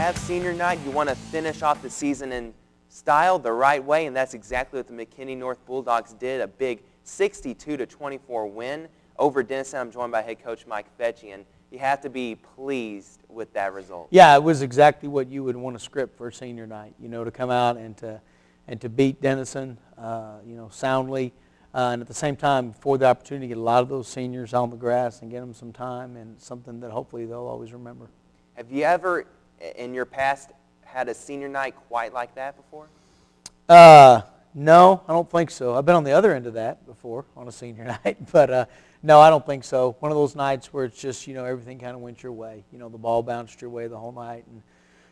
have senior night, you want to finish off the season in style the right way, and that's exactly what the McKinney North Bulldogs did. A big 62-24 win over Denison. I'm joined by head coach Mike Fecci, and you have to be pleased with that result. Yeah, it was exactly what you would want to script for senior night. To come out and to beat Denison, soundly, and at the same time, for the opportunity to get a lot of those seniors on the grass and get them some time, and something that hopefully they'll always remember. Have you ever, in your past, had a senior night quite like that before? No, I don't think so. I've been on the other end of that before on a senior night, but no, I don't think so. One of those nights where it's just, everything kind of went your way. The ball bounced your way the whole night, and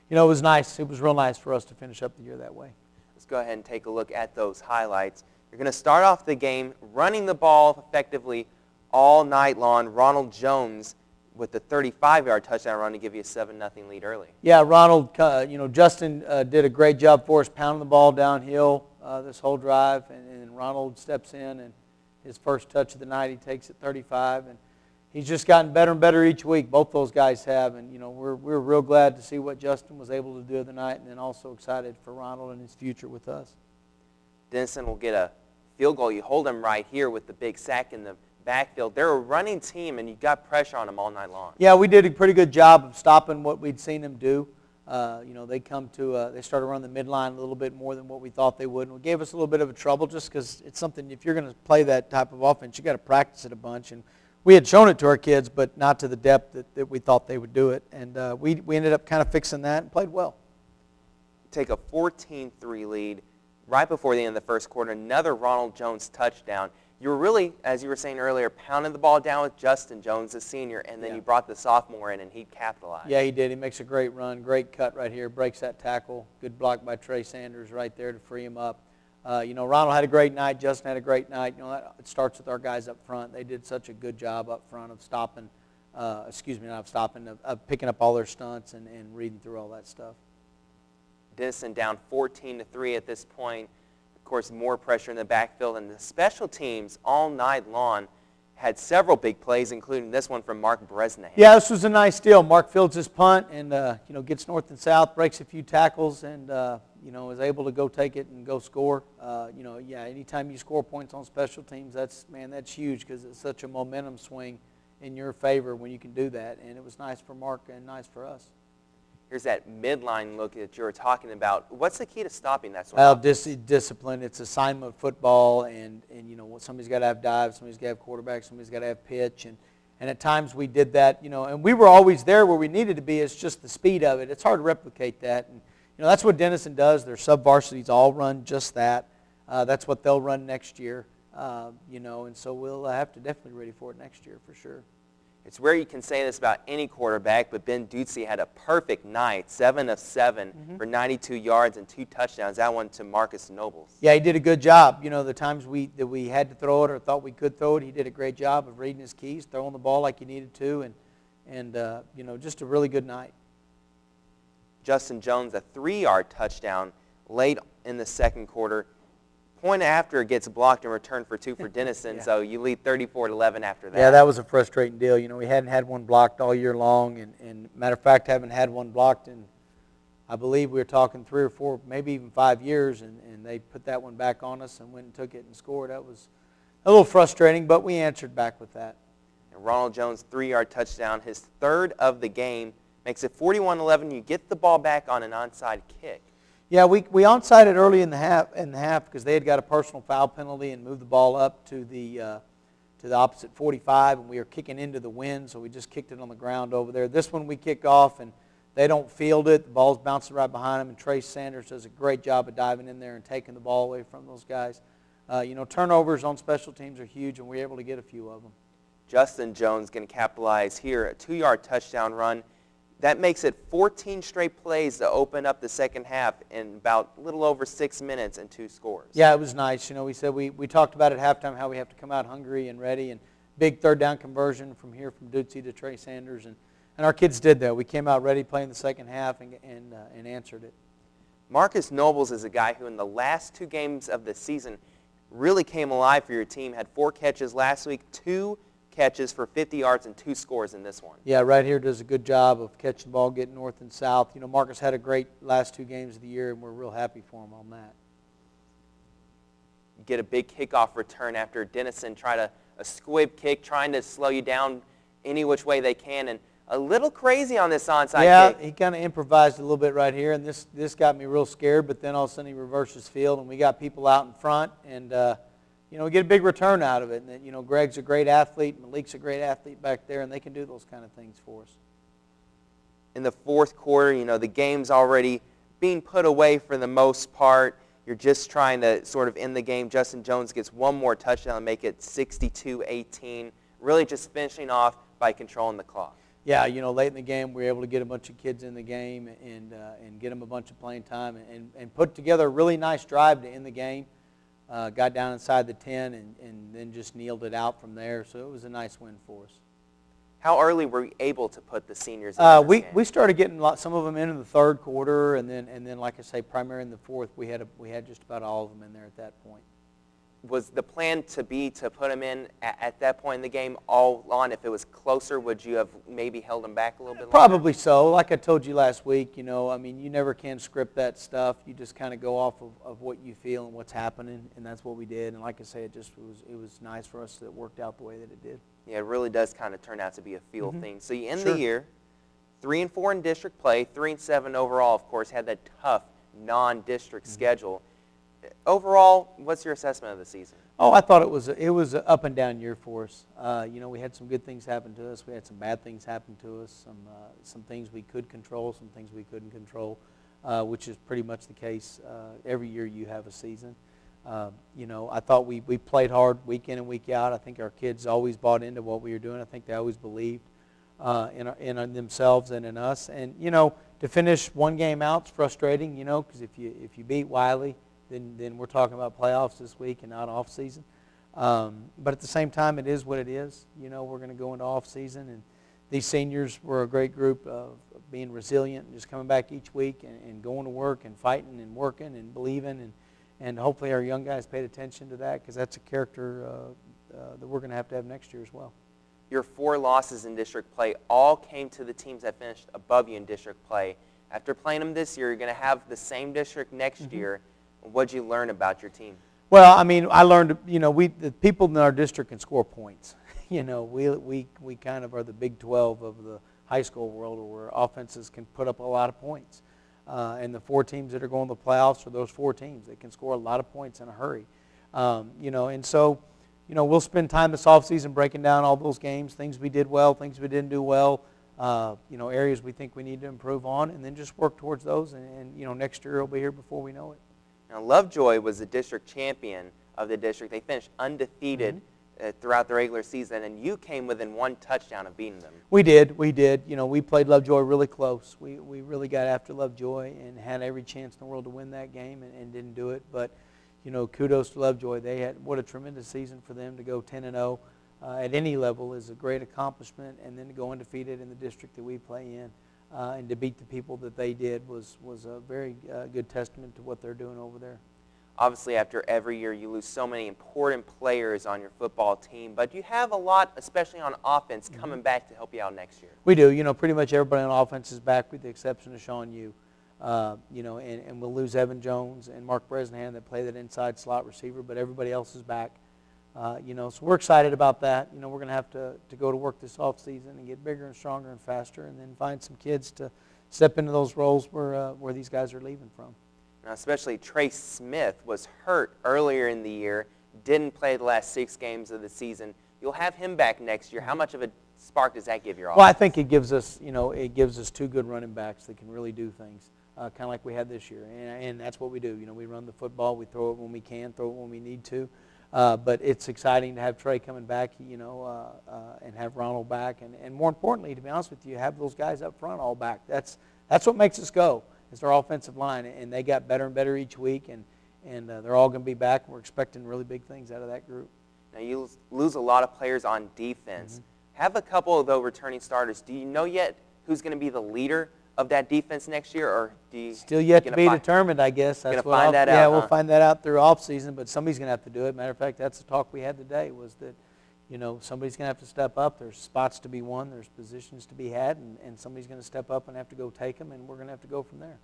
it was nice. It was real nice for us to finish up the year that way. Let's go ahead and take a look at those highlights. You're going to start off the game running the ball effectively all night long. Ronald Jones with the 35-yard touchdown run to give you a 7-0 lead early. Yeah, Ronald, Justin did a great job for us pounding the ball downhill this whole drive, and Ronald steps in, and his first touch of the night, he takes it 35, and he's just gotten better and better each week. Both those guys have, and we're real glad to see what Justin was able to do the night, and then also excited for Ronald and his future with us. Denison will get a field goal. You hold them right here with the big sack in the backfield. They're a running team, and you got pressure on them all night long. Yeah, we did a pretty good job of stopping what we'd seen them do. They started running the midline a little bit more than what we thought they would, and it gave us a little bit of a trouble just because it's something, if you're going to play that type of offense, you got to practice it a bunch. And we had shown it to our kids, but not to the depth that we thought they would do it. And we ended up kind of fixing that and played well. Take a 14-3 lead right before the end of the first quarter. Another Ronald Jones touchdown. You were really, as you were saying earlier, pounding the ball down with Justin Jones, the senior, and then you brought the sophomore in, and he capitalized. Yeah, he did. He makes a great run, great cut right here, breaks that tackle. Good block by Trey Sanders right there to free him up. Ronald had a great night. Justin had a great night. It starts with our guys up front. They did such a good job up front of stopping, of picking up all their stunts and reading through all that stuff. Denison down 14-3 at this point. Of course, more pressure in the backfield, and the special teams all night long had several big plays, including this one from Mark Bresnahan. Yeah, this was a nice deal. Mark fields his punt and gets north and south, breaks a few tackles, and is able to go take it and go score. Anytime you score points on special teams, that's huge because it's such a momentum swing in your favor when you can do that. And it was nice for Mark and nice for us. Here's that midline look that you were talking about. What's the key to stopping that sort of discipline. It's assignment football, and somebody's got to have dive, somebody's got to have quarterback, somebody's got to have pitch, and at times we did that, and we were always there where we needed to be. It's just the speed of it. It's hard to replicate that, and that's what Denison does. Their sub-varsities all run just that. That's what they'll run next year, and so we'll have to definitely be ready for it next year for sure. It's rare you can say this about any quarterback, but Ben Ducey had a perfect night, 7 of 7 for 92 yards and 2 touchdowns. That one to Marcus Nobles. Yeah, he did a good job. The times that we had to throw it or thought we could throw it, he did a great job of reading his keys, throwing the ball like he needed to, and just a really good night. Justin Jones, a 3-yard touchdown late in the second quarter. Point after it gets blocked and returned for 2 for Denison, so you lead 34-11 after that. Yeah, that was a frustrating deal. We hadn't had one blocked all year long, and matter of fact, haven't had one blocked in, I believe we were talking 3 or 4, maybe even 5 years, and they put that one back on us and went and took it and scored. That was a little frustrating, but we answered back with that. And Ronald Jones, 3-yard touchdown, his third of the game, makes it 41-11. You get the ball back on an onside kick. Yeah, we onside early in the half because they had got a personal foul penalty and moved the ball up to the opposite 45, and we were kicking into the wind, so we just kicked it on the ground over there. This one we kick off, and they don't field it. The ball's bouncing right behind them, and Trey Sanders does a great job of diving in there and taking the ball away from those guys. Turnovers on special teams are huge, and we were able to get a few of them. Justin Jones going to capitalize here, a 2-yard touchdown run. That makes it 14 straight plays to open up the second half in about a little over 6 minutes and 2 scores. Yeah, it was nice. We said we talked about at halftime how we have to come out hungry and ready, and big third down conversion from Ducey to Trey Sanders, and our kids did that. We came out ready playing the second half and answered it. Marcus Nobles is a guy who in the last 2 games of the season really came alive for your team. Had 4 catches last week, 2 catches for 50 yards and 2 scores in this one. Yeah, right here does a good job of catching the ball, getting north and south. You know, Marcus had a great last 2 games of the year, and we're real happy for him on that. Get a big kickoff return after Denison tried a squib kick, trying to slow you down any which way they can, and a little crazy on this onside kick. Yeah, he kind of improvised a little bit right here, and this got me real scared, but then all of a sudden he reverses field, and we got people out in front, and you know, we get a big return out of it. And you know, Greg's a great athlete, Malik's a great athlete back there, and they can do those kind of things for us. In the fourth quarter, you know, the game's already being put away for the most part. You're just trying to sort of end the game. Justin Jones gets one more touchdown and make it 62-18, really just finishing off by controlling the clock. Yeah, you know, late in the game, we were able to get a bunch of kids in the game and get them a bunch of playing time and put together a really nice drive to end the game. Got down inside the 10 and then just kneeled it out from there. So it was a nice win for us. How early were we able to put the seniors in this game? We started getting some of them in the third quarter, and then like I say, primarily in the fourth, we had just about all of them in there at that point. Was the plan to put them in at that point in the game all on? If it was closer, would you have maybe held them back a little bit longer? Probably so. Like I told you last week, you know, I mean, you never can script that stuff. You just kind of go off of what you feel and what's happening, and that's what we did. And like I say, it was nice for us that it worked out the way that it did. Yeah, it really does kind of turn out to be a feel thing. So you end Sure. the year 3-4 in district play, 3-7 overall. Of course, had that tough non-district schedule. Overall, what's your assessment of the season? Oh, I thought it was an up and down year for us. You know, we had some good things happen to us. We had some bad things happen to us. Some things we could control, some things we couldn't control, which is pretty much the case every year you have a season. You know, I thought we played hard week in and week out. I think our kids always bought into what we were doing. I think they always believed in themselves and in us. And you know, to finish one game out is frustrating. You know, because if you beat Wiley, then we're talking about playoffs this week and not off season. But at the same time, it is what it is. You know, we're going to go into off season, and these seniors were a great group of being resilient and just coming back each week and going to work and fighting and working and believing, and hopefully our young guys paid attention to that, because that's a character that we're going to have next year as well. Your 4 losses in district play all came to the teams that finished above you in district play. After playing them this year, you're going to have the same district next year. What did you learn about your team? Well, I mean, I learned, you know, the people in our district can score points. You know, we kind of are the Big 12 of the high school world, where offenses can put up a lot of points. And the 4 teams that are going to the playoffs are those 4 teams. They can score a lot of points in a hurry. You know, and so, you know, we'll spend time this offseason breaking down all those games, things we did well, things we didn't do well, you know, areas we think we need to improve on, and then just work towards those. And you know, next year will be here before we know it. Now, Lovejoy was the district champion of the district. They finished undefeated throughout the regular season, and you came within 1 touchdown of beating them. We did. You know, we played Lovejoy really close. We really got after Lovejoy and had every chance in the world to win that game and didn't do it. But, you know, kudos to Lovejoy. What a tremendous season for them to go 10-0 at any level is a great accomplishment, and then to go undefeated in the district that we play in. And to beat the people that they did was a very good testament to what they're doing over there. Obviously, after every year, you lose so many important players on your football team, but you have a lot, especially on offense, coming back to help you out next year. We do. You know, pretty much everybody on offense is back with the exception of Sean Yu. You know, and we'll lose Evan Jones and Mark Bresnahan that play that inside slot receiver, but everybody else is back. You know, so we're excited about that. You know, we're going to have to go to work this off season and get bigger and stronger and faster, and then find some kids to step into those roles where these guys are leaving from. Now, especially Trace Smith was hurt earlier in the year, didn't play the last 6 games of the season. You'll have him back next year. How much of a spark does that give your offense? Well, I think it gives us, you know, 2 good running backs that can really do things, kind of like we had this year, and that's what we do. You know, we run the football, we throw it when we can, throw it when we need to. But it's exciting to have Trey coming back, you know, and have Ronald back, and more importantly, to be honest with you, have those guys up front all back. That's what makes us go. It's our offensive line, and they got better and better each week, and they're all going to be back. We're expecting really big things out of that group. Now, you lose a lot of players on defense. Have a couple of, though, returning starters. Do you know yet who's going to be the leader of that defense next year, or do you still yet to be determined? I guess that's what find that out. Yeah, we'll find that out through off season, but somebody's going to have to do it. Matter of fact, that's the talk we had today, was that, somebody's going to have to step up. There's spots to be won. There's positions to be had, and somebody's going to step up and have to go take them, and we're going to have to go from there.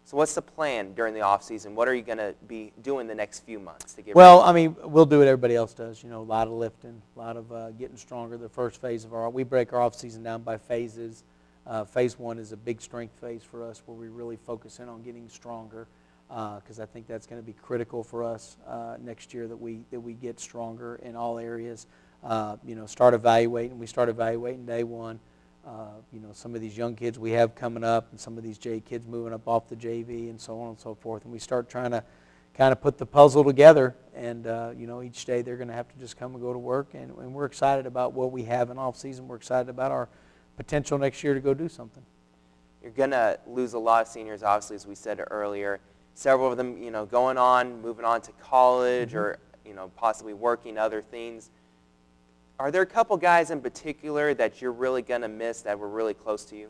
So what's the plan during the offseason? What are you going to be doing the next few months to get Well, ready? I mean, we'll do what everybody else does. A lot of lifting, a lot of getting stronger. The first phase of we break our offseason down by phases. Phase 1 is a big strength phase for us where we really focus in on getting stronger because I think that's going to be critical for us next year that we get stronger in all areas. Start evaluating. We start evaluating day 1. Some of these young kids we have coming up and some of these J kids moving up off the JV and so on and so forth. And we start trying to kind of put the puzzle together. And, each day they're going to have to just come and go to work. And we're excited about what we have in off season. We're excited about our potential next year to go do something. You're going to lose a lot of seniors, obviously, as we said earlier. Several of them, going on, moving on to college or, possibly working other things. Are there a couple guys in particular that you're really going to miss that were really close to you?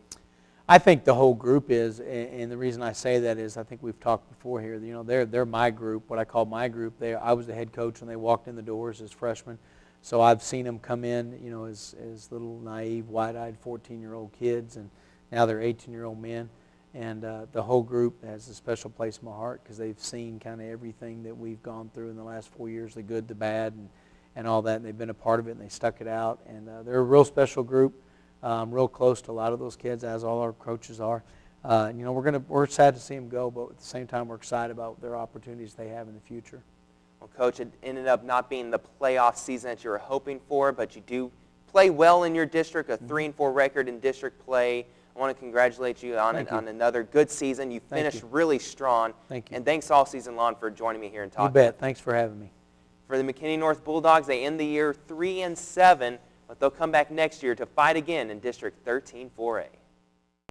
I think the whole group is, and the reason I say that is I think we've talked before here. They're my group, what I call my group. I was the head coach when they walked in the doors as freshmen, so I've seen them come in, as little naive, wide-eyed 14-year-old kids, and now they're 18-year-old men. And the whole group has a special place in my heart because they've seen kind of everything that we've gone through in the last 4 years, the good, the bad, and all that, and they've been a part of it, and they stuck it out. And they're a real special group, real close to a lot of those kids, as all our coaches are. We're sad to see them go, but at the same time, we're excited about their opportunities they have in the future. Well, Coach, it ended up not being the playoff season that you were hoping for, but you do play well in your district, a 3-4 record in district play. I want to congratulate you on another good season. You finished really strong. Thank you. And thanks all season long for joining me here and talking. You bet. Thanks for having me. For the McKinney North Bulldogs, they end the year 3-7, but they'll come back next year to fight again in District 13 4A.